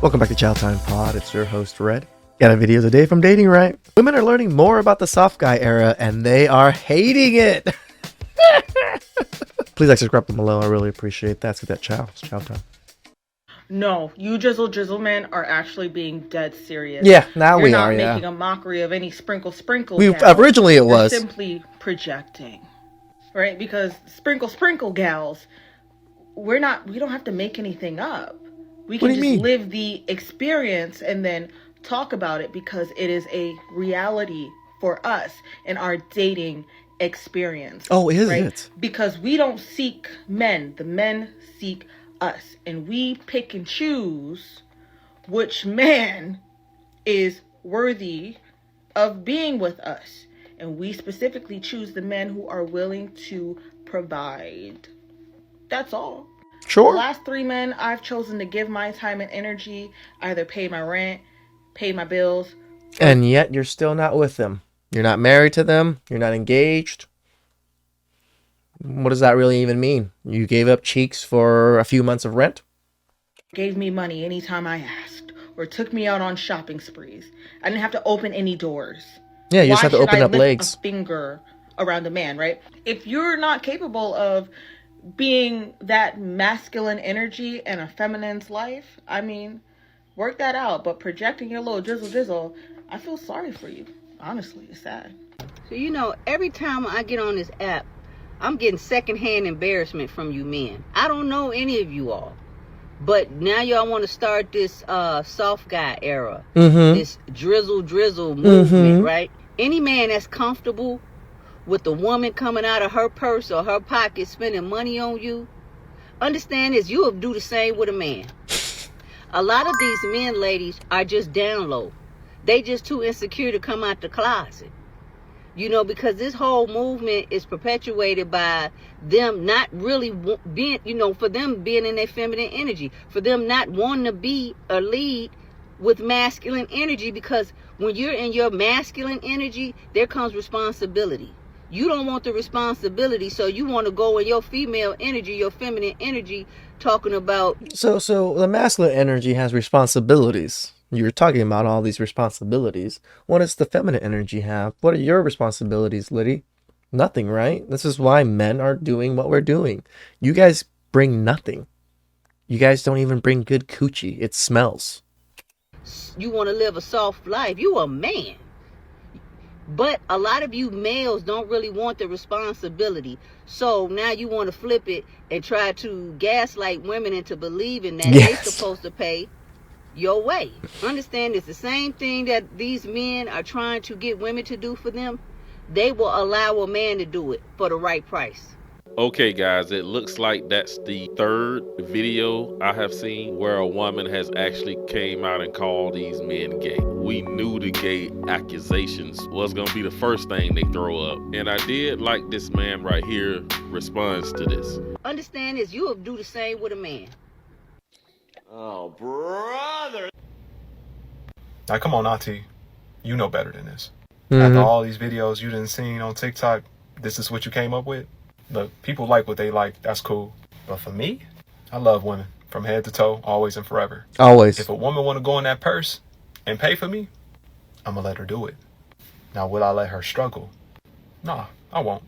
Welcome back to TheChowTimePod. It's your host, Red. Got a video today from Dating Right. Women are learning more about the soft guy era, and they are hating it. Please like, subscribe below. I really appreciate that. Let's get that chow. It's chow time. No, you Drizzle men are actually being dead serious. Yeah, now we are, You're yeah. not making a mockery of any sprinkle. Originally it was. You're simply projecting, right? Because sprinkle gals, we don't have to make anything up. We can just live the experience and then talk about it because it is a reality for us in our dating experience. Oh, is it? Because we don't seek men. The men seek us. And we pick and choose which man is worthy of being with us. And we specifically choose the men who are willing to provide. That's all. Sure. The last 3 men I've chosen to give my time and energy, either paid my rent, paid my bills. And yet you're still not with them. You're not married to them. You're not engaged. What does that really even mean? You gave up cheeks for a few months of rent? Gave me money anytime I asked, or took me out on shopping sprees. I didn't have to open any doors. Yeah, you just have to open up legs. A finger around a man, right? If you're not capable of being that masculine energy in a feminine's life, I mean, work that out. But projecting your little drizzle, I feel sorry for you. Honestly, it's sad. So, every time I get on this app, I'm getting secondhand embarrassment from you men. I don't know any of you all. But now y'all want to start this soft guy era. This drizzle movement, right? Any man that's comfortable with the woman coming out of her purse or her pocket spending money on you, understand this, you'll do the same with a man. A lot of these men, ladies, are just down low. They just too insecure to come out the closet. Because this whole movement is perpetuated by them not really being, for them being in their feminine energy, for them not wanting to be a lead with masculine energy, because when you're in your masculine energy, there comes responsibility. You don't want the responsibility, so you want to go in your female energy, your feminine energy, talking about... So the masculine energy has responsibilities. You're talking about all these responsibilities. What does the feminine energy have? What are your responsibilities, Liddy? Nothing, right? This is why men are doing what we're doing. You guys bring nothing. You guys don't even bring good coochie. It smells. You want to live a soft life. You a man. But a lot of you males don't really want the responsibility. So now you want to flip it and try to gaslight women into believing that they're supposed to pay your way. Understand, it's the same thing that these men are trying to get women to do for them. They will allow a man to do it for the right price. Okay, guys, it looks like that's the 3rd video I have seen where a woman has actually came out and called these men gay. We knew the gay accusations was going to be the first thing they throw up. And I did like this man right here responds to this. Understand this, you'll do the same with a man. Oh, brother. Now, come on, Auntie. You know better than this. After all these videos you done seen on TikTok, this is what you came up with? Look, people like what they like. That's cool. But for me, I love women from head to toe, always and forever. Always. If a woman want to go in that purse and pay for me, I'm going to let her do it. Now, will I let her struggle? Nah, I won't.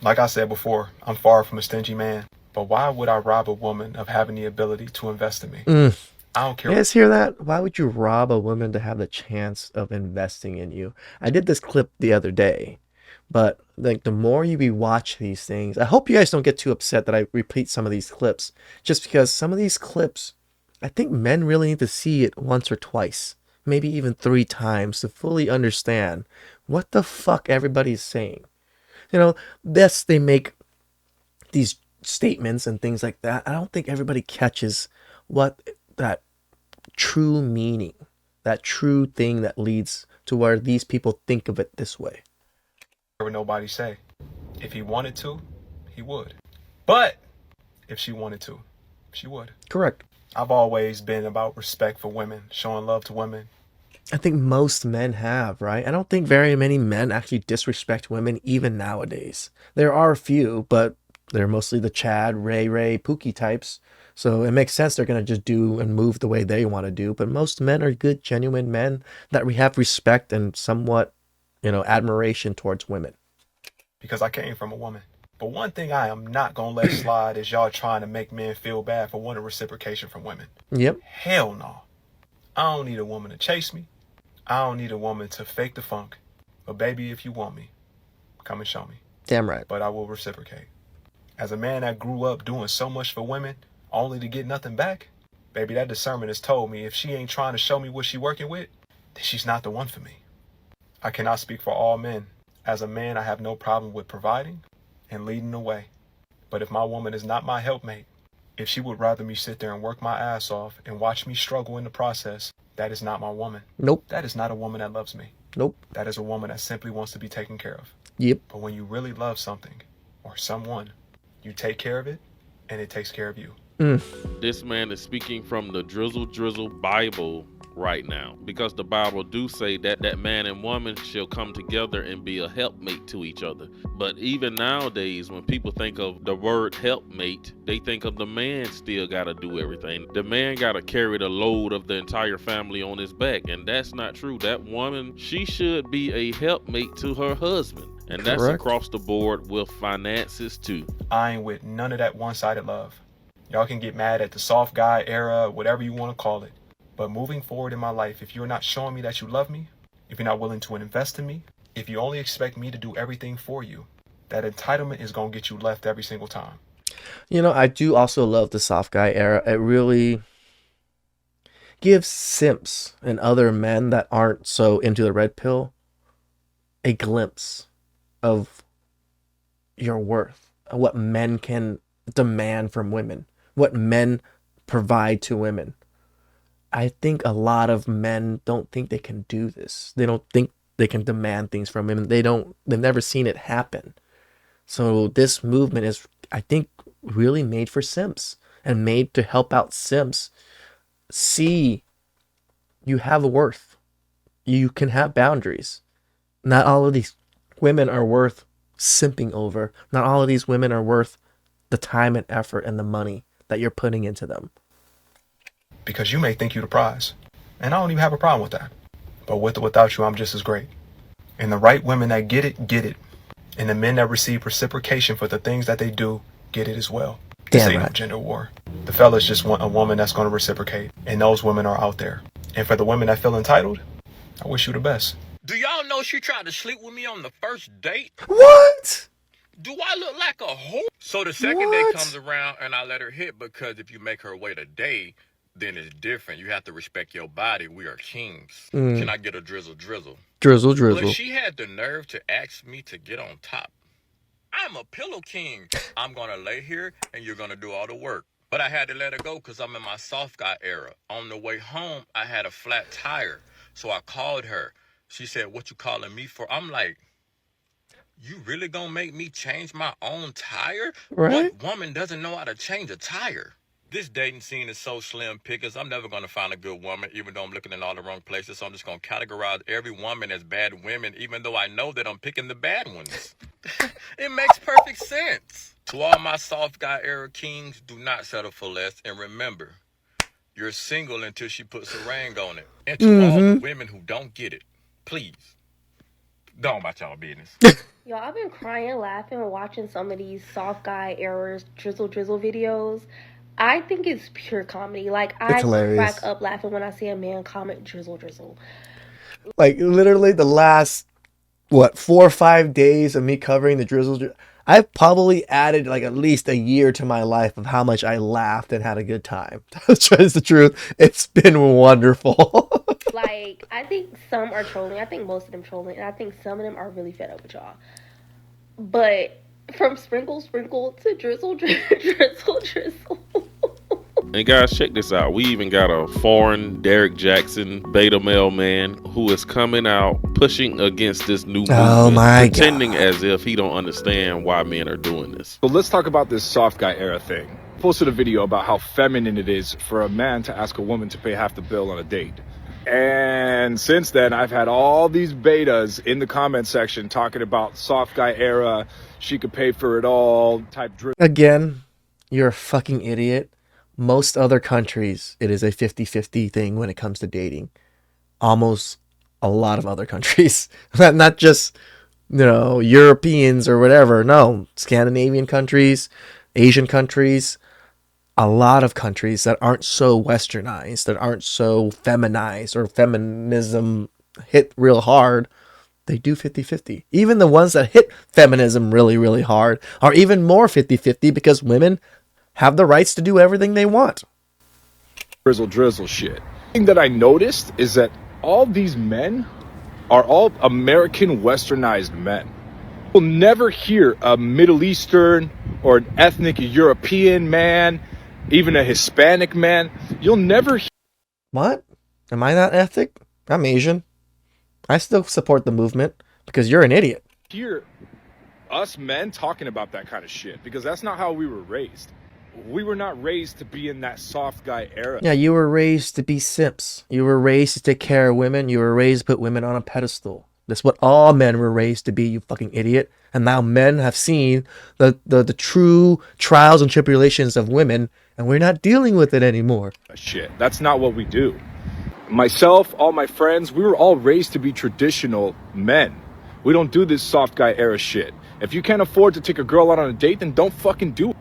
Like I said before, I'm far from a stingy man. But why would I rob a woman of having the ability to invest in me? I don't care. You guys hear that? Why would you rob a woman to have the chance of investing in you? I did this clip the other day, but the more you rewatch these things, I hope you guys don't get too upset that I repeat some of these clips, just because some of these clips, I think men really need to see it once or twice, maybe even 3 times to fully understand what the fuck everybody's saying. Yes, they make these statements and things like that. I don't think everybody catches what that true meaning, that true thing that leads to where these people think of it this way. What nobody say. If he wanted to, he would. But if she wanted to, she would. Correct. I've always been about respect for women, showing love to women. I think most men have, right? I don't think very many men actually disrespect women even nowadays. There are a few, but They're mostly the Chad, Ray, Pookie types. So it makes sense they're going to just do and move the way they want to do. But most men are good, genuine men that we have respect and somewhat, admiration towards women. Because I came from a woman. But one thing I am not going to let slide is y'all trying to make men feel bad for wanting reciprocation from women. Yep. Hell no. I don't need a woman to chase me. I don't need a woman to fake the funk. But baby, if you want me, come and show me. Damn right. But I will reciprocate. As a man that grew up doing so much for women, only to get nothing back, baby, that discernment has told me if she ain't trying to show me what she working with, then she's not the one for me. I cannot speak for all men. As a man, I have no problem with providing and leading the way. But if my woman is not my helpmate, if she would rather me sit there and work my ass off and watch me struggle in the process, that is not my woman. Nope. That is not a woman that loves me. Nope. That is a woman that simply wants to be taken care of. Yep. But when you really love something or someone, you take care of it and it takes care of you. This man is speaking from the Drizzle Bible right now, because the Bible do say that man and woman shall come together and be a helpmate to each other. But even nowadays, when people think of the word helpmate, they think of the man still gotta do everything. The man gotta carry the load of the entire family on his back, and that's not true. That woman, she should be a helpmate to her husband, and that's Correct. across the board with finances too. I ain't with none of that one-sided love. Y'all can get mad at the soft guy era, whatever you want to call it. But moving forward in my life, if you're not showing me that you love me, if you're not willing to invest in me, if you only expect me to do everything for you, that entitlement is going to get you left every single time. I do also love the soft guy era. It really gives simps and other men that aren't so into the red pill a glimpse of your worth, what men can demand from women, what men provide to women. I think a lot of men don't think they can do this. They don't think they can demand things from women. They've never seen it happen. So this movement is, I think, really made for simps and made to help out simps see you have a worth. You can have boundaries. Not all of these women are worth simping over. Not all of these women are worth the time and effort and the money that you're putting into them. Because you may think you're the prize. And I don't even have a problem with that. But with or without you, I'm just as great. And the right women that get it, get it. And the men that receive reciprocation for the things that they do, get it as well. This Damn ain't no right. gender war. The fellas just want a woman that's going to reciprocate. And those women are out there. And for the women that feel entitled, I wish you the best. Do y'all know she tried to sleep with me on the first date? What? Do I look like a whore? So the second day comes around and I let her hit, because if you make her wait a day, then it's different. You have to respect your body. We are kings. Can I get a drizzle? Drizzle. But she had the nerve to ask me to get on top. I'm a pillow king. I'm going to lay here and you're going to do all the work. But I had to let her go because I'm in my soft guy era. On the way home, I had a flat tire. So I called her. She said, "What you calling me for?" I'm like, "You really gonna make me change my own tire?" Right? What woman doesn't know how to change a tire? This dating scene is so slim pickings. I'm never gonna find a good woman, even though I'm looking in all the wrong places. So I'm just gonna categorize every woman as bad women, even though I know that I'm picking the bad ones. It makes perfect sense. To all my soft guy era kings, do not settle for less. And remember, you're single until she puts a ring on it. And to all the women who don't get it, please, go on about y'all business. Y'all, I've been crying, laughing, and watching some of these soft guy errors, drizzle videos. I think it's pure comedy. Like, I hilarious. crack up laughing when I see a man comment drizzle. Like, literally the last, 4 or 5 days of me covering the drizzle, I've probably added like at least a year to my life of how much I laughed and had a good time. That's the truth. It's been wonderful. Like, I think some are trolling. I think most of them trolling. And I think some of them are really fed up with y'all. But from sprinkle to drizzle. And guys, check this out. We even got a foreign Derek Jackson beta male man who is coming out pushing against this new movement, Oh my pretending God. as if he don't understand why men are doing this. So let's talk about this soft guy era thing. I posted a video about how feminine it is for a man to ask a woman to pay half the bill on a date. And since then, I've had all these betas in the comment section talking about soft guy era, she could pay for it all, type Drizzle. Again, you're a fucking idiot. Most other countries, it is a 50-50 thing when it comes to dating. Almost a lot of other countries. Not just, Europeans or whatever. No, Scandinavian countries, Asian countries, a lot of countries that aren't so westernized, that aren't so feminized or feminism hit real hard, they do 50-50. Even the ones that hit feminism really, really hard are even more 50-50 because women have the rights to do everything they want. Drizzle shit. The thing that I noticed is that all these men are all American westernized men. You'll never hear a Middle Eastern or an ethnic European man, even a Hispanic man. You'll never hear. What? Am I not ethnic? I'm Asian. I still support the movement because you're an idiot. Hear us men talking about that kind of shit because that's not how we were raised. We were not raised to be in that soft guy era. Yeah, you were raised to be simps. You were raised to take care of women. You were raised to put women on a pedestal. That's what all men were raised to be, you fucking idiot. And now men have seen the true trials and tribulations of women, and we're not dealing with it anymore. Shit, that's not what we do. Myself, all my friends, we were all raised to be traditional men. We don't do this soft guy era shit. If you can't afford to take a girl out on a date, then don't fucking do it.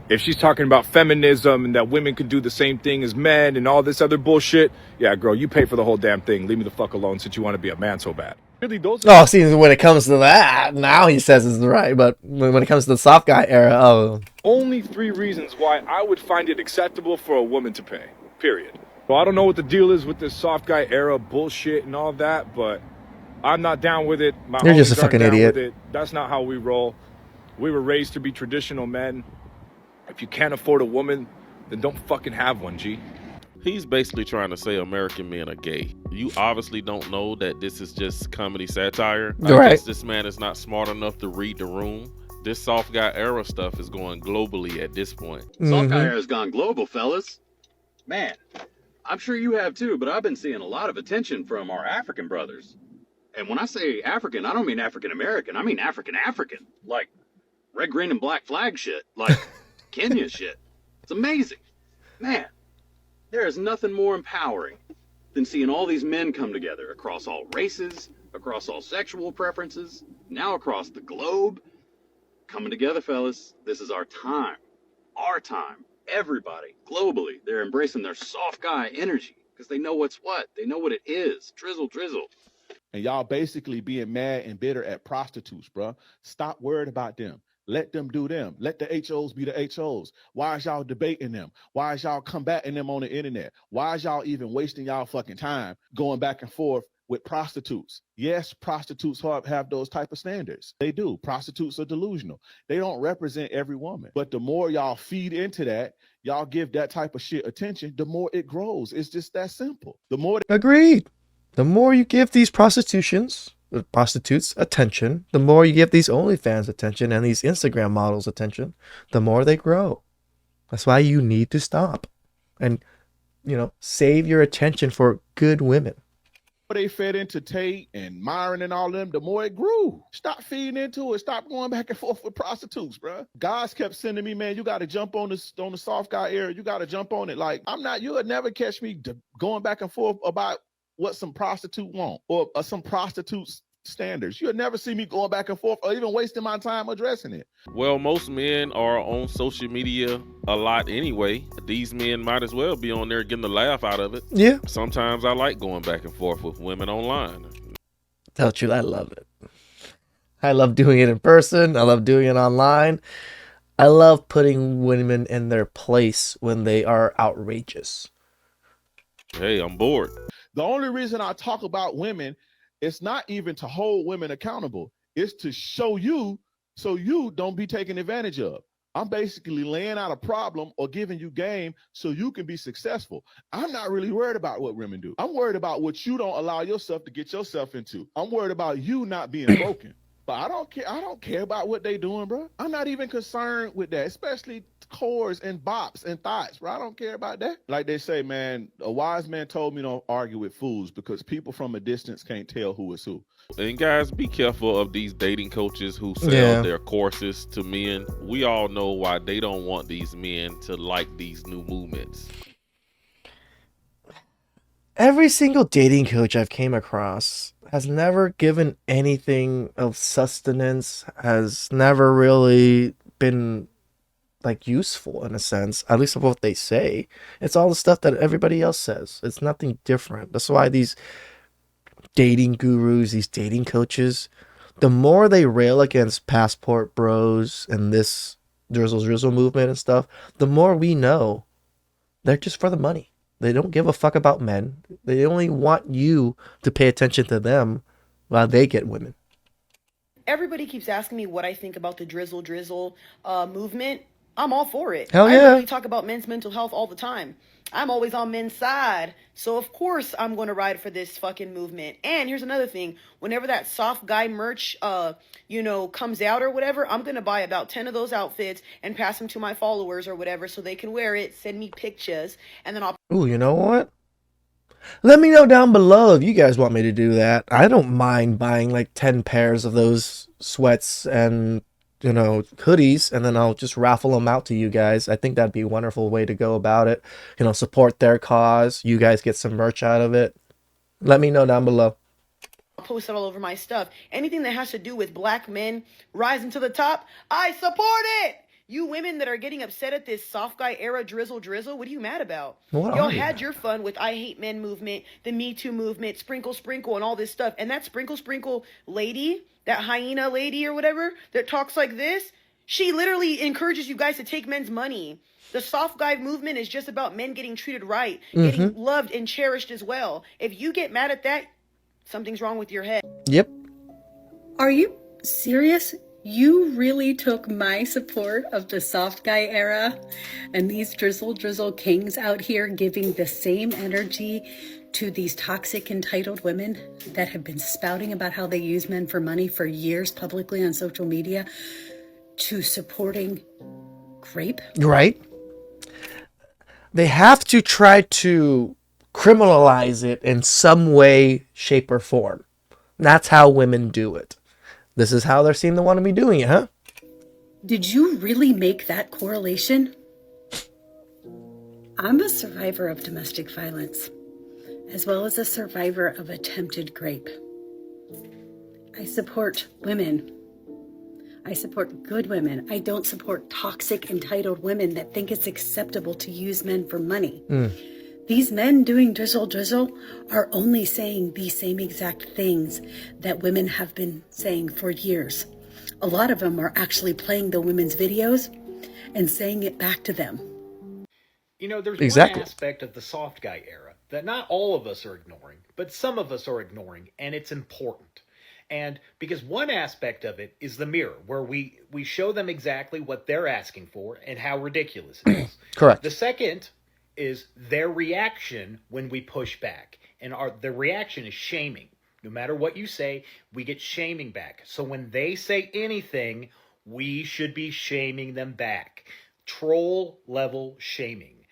If she's talking about feminism and that women can do the same thing as men and all this other bullshit, yeah, girl, you pay for the whole damn thing. Leave me the fuck alone since you want to be a man so bad. Really, those are... Oh, see, when it comes to that, now he says it's right. But when it comes to the soft guy era, only 3 reasons why I would find it acceptable for a woman to pay, period. Well, I don't know what the deal is with this soft guy era bullshit and all that, but I'm not down with it. You're just a fucking idiot. That's not how we roll. We were raised to be traditional men. If you can't afford a woman, then don't fucking have one, G. He's basically trying to say American men are gay. You obviously don't know that this is just comedy satire. Right. I guess this man is not smart enough to read the room. This soft guy era stuff is going globally at this point. Soft guy era's gone global, fellas. Man, I'm sure you have too, but I've been seeing a lot of attention from our African brothers. And when I say African, I don't mean African American. I mean African. Like red, green, and black flag shit. Like Kenya shit. It's amazing. Man, there is nothing more empowering than seeing all these men come together across all races, across all sexual preferences, now across the globe. Coming together, fellas. This is our time. Our time. Everybody, globally, they're embracing their soft guy energy because they know what's what. They know what it is. Drizzle. And y'all basically being mad and bitter at prostitutes, bro. Stop worried about them. Let them do them. Let the HOs be the HOs. Why is y'all debating them? Why is y'all combating them on the internet? Why is y'all even wasting y'all fucking time going back and forth with prostitutes? Yes, prostitutes have those type of standards. They do. Prostitutes are delusional. They don't represent every woman. But the more y'all feed into that, y'all give that type of shit attention, the more it grows. It's just that simple. The more... Agreed. The more you give these prostitutes attention, the more you give these OnlyFans attention and these Instagram models attention, the more they grow. That's why you need to stop and, save your attention for good women. They fed into Tate and Myron and all of them, the more it grew. Stop feeding into it. Stop going back and forth with prostitutes, bro. Guys kept sending me, man, you got to jump on the soft guy era. You got to jump on it. Like, you would never catch me going back and forth about what some prostitute want or some prostitutes standards. You'll never see me going back and forth or even wasting my time addressing it. Well, most men are on social media a lot anyway. These men might as well be on there getting a laugh out of it. Yeah. Sometimes I like going back and forth with women online. Tell you, I love it. I love doing it in person. I love doing it online. I love putting women in their place when they are outrageous. Hey, I'm bored. The only reason I talk about women, it's not even to hold women accountable. It's to show you so you don't be taken advantage of. I'm basically laying out a problem or giving you game so you can be successful. I'm not really worried about what women do. I'm worried about what you don't allow yourself to get yourself into. I'm worried about you not being broken. But I don't care about what they doing, bro. I'm not even concerned with that, especially chords and bops and thoughts, bro. I don't care about that. Like they say, man, a wise man told me don't argue with fools because people from a distance can't tell who is who. And guys, be careful of these dating coaches who sell Yeah. their courses to men. We all know why they don't want these men to like these new movements. Every single dating coach I've came across has never given anything of sustenance, has never really been like useful in a sense, at least of what they say. It's all the stuff that everybody else says. It's nothing different. That's why these dating gurus, these dating coaches, the more they rail against passport bros and this Drizzle movement and stuff, the more we know they're just for the money. They don't give a fuck about men. They only want you to pay attention to them while they get women. Everybody keeps asking me what I think about the Drizzle movement. I'm all for it. Hell I yeah. literally talk about men's mental health all the time. I'm always on men's side. So of course I'm going to ride for this fucking movement. And here's another thing. Whenever that soft guy merch, comes out or whatever, I'm going to buy about 10 of those outfits and pass them to my followers or whatever so they can wear it, send me pictures, and then I'll Ooh, you know what? Let me know down below if you guys want me to do that. I don't mind buying like 10 pairs of those sweats and, hoodies, and then I'll just raffle them out to you guys. I think that'd be a wonderful way to go about it. Support their cause. You guys get some merch out of it. Let me know down below. post it all over my stuff. Anything that has to do with black men rising to the top, I support it. You women that are getting upset at this soft guy era drizzle, what are you mad about? What Y'all are you? had your fun with I Hate Men movement, the Me Too movement, sprinkle, and all this stuff. And that sprinkle lady, that hyena lady or whatever that talks like this, she literally encourages you guys to take men's money. The soft guy movement is just about men getting treated right, getting loved and cherished as well. If you get mad at that, something's wrong with your head. Yep. Are you serious? You really took my support of the soft guy era and these drizzle kings out here giving the same energy to these toxic, entitled women that have been spouting about how they use men for money for years publicly on social media to supporting rape? Right? They have to try to criminalize it in some way, shape, or form. That's how women do it. This is how they seem to want to be doing it, huh? Did you really make that correlation? I'm a survivor of domestic violence, as well as a survivor of attempted rape. I support women. I support good women. I don't support toxic, entitled women that think it's acceptable to use men for money. These men doing drizzle are only saying the same exact things that women have been saying for years. A lot of them are actually playing the women's videos and saying it back to them. There's Exactly. one aspect of the soft guy era that not all of us are ignoring, but some of us are ignoring, and it's important. And because one aspect of it is the mirror, where we show them exactly what they're asking for and how ridiculous it is. Correct. The second is their reaction when we push back. And the reaction is shaming. No matter what you say, we get shaming back. So when they say anything, we should be shaming them back. Troll level shaming.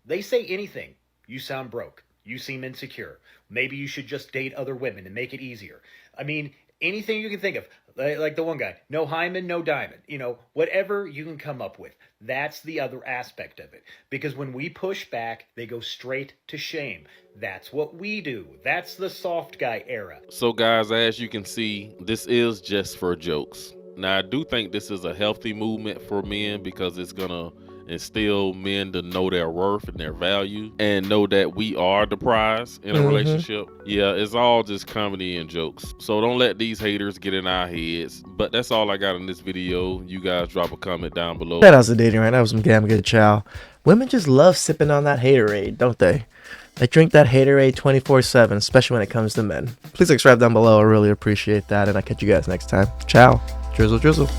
They say anything. You sound broke. You seem insecure. Maybe you should just date other women and make it easier. I mean, anything you can think of. Like the one guy, no hymen, no diamond. Whatever you can come up with. That's the other aspect of it. Because when we push back, they go straight to shame. That's what we do. That's the soft guy era. So guys, as you can see, this is just for jokes. Now, I do think this is a healthy movement for men because it's gonna instill men to know their worth and their value and know that we are the prize in a relationship. Yeah, it's all just comedy and jokes. So don't let these haters get in our heads. But that's all I got in this video. You guys drop a comment down below. That was the dating right. That was some damn good chow. Women just love sipping on that haterade, don't they? They drink that haterade 24/7, especially when it comes to men. Please subscribe down below. I really appreciate that. And I'll catch you guys next time. Ciao. Drizzle.